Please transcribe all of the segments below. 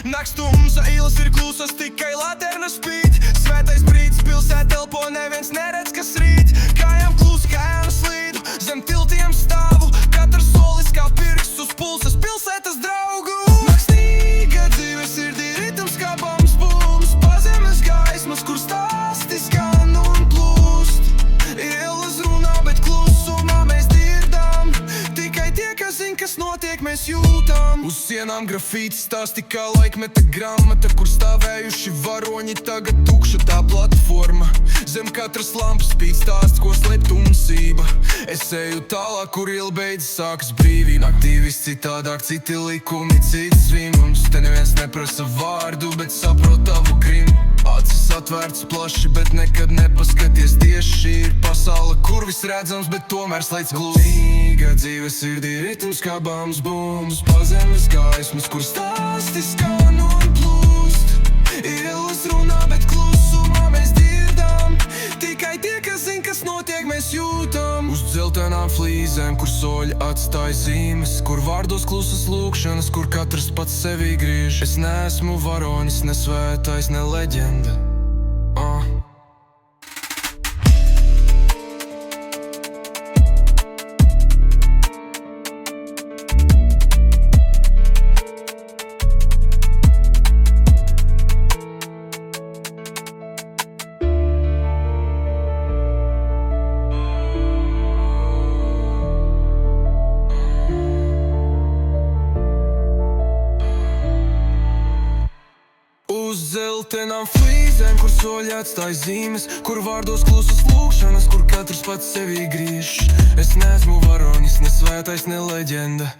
Nakts tumsa, ielas ir klusas, tikai laterna spīd. Svētais brīdis, pilsēta elpo, neviens neredz, kas rīt. Kājām klusi, kājām slīdu, zem tiltiem stāvu. Katrs solis kā pirksts uz pulsas, pilsētas draugu. Nakstīga dzīve sirdī, ritms kā bams bums. Pazemes gaismas, kur stāsti skan un plūst. Ielas runā, bet klusumā mēs dzirdam. Tikai tie, kas zin, kas notiek, mēs jūtam. Uz sienām grafīti stāsti kā laikmeta grāmata, kur stāvējuši varoņi, tagad tukša tā platforma. Zem katras lampas spīd stāsts, ko slēp tumsība. Es eju tālāk, kur iela beidzas, sākas brīvība. Naktī viss citādāk, citi likumi, cits vīmums. Te neviens neprasa vārdu, bet saprot tavu grimu. Acis atvērts plaši, bet nekad nepaskaties tieši. Šī ir pasaule, kur viss redzams, bet tomēr slēdz klusīga dzīve sirdī, ritms kā bams bums. Pazemes gaismas, kur stāsti skan un plūst. Ielas runā, bet klusumā mēs dzirdam. Tikai tie, kas zin, kas notiek, mēs jūtam. Uz dzeltenām flīzēm, kur soļi atstāj zīmes, kur vārdos klusas lūkšanas, kur katrs pats sevī griež. Es neesmu varonis, ne svētais, ne leģenda. Uz dzeltenām flīzēm, kur soļi atstāj zīmes, kur vārdos klusas lūkšanas, kur katrs pats sevī griež. Es neesmu varonis, ne svētais, ne leģenda.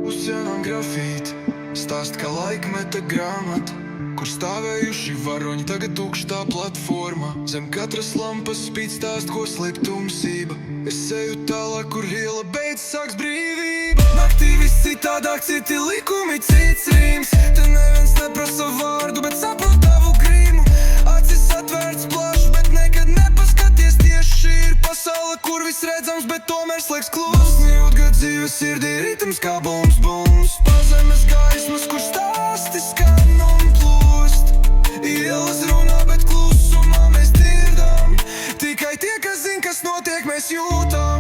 Uz sienām grafīti stāst kā laikmeta grāmata, kur stāvējuši varoņi, tagad tukša tā platforma. Zem katras lampas spīd stāst, ko slēp tumsība. Es eju tālāk, kur iela beidzas, sāks brīvība. Naktī viss citādāk, citi likumi, cits rīms. Te neviens neprasa vārdu, bet saprot tavu grimu. Acis atvērts plaši, bet nekad nepaskaties tieši. Šī ir pasaule, kur viss redzams, bet tomēr slēgs klus. Nejūt dzīve sirdī, ritms kā bums bums. Pazemes gaismas, kur stāsti skan un plūst. Ielas runā, bet klusumā mēs dzirdam. Tikai tie, kas zin, kas notiek, mēs jūtam.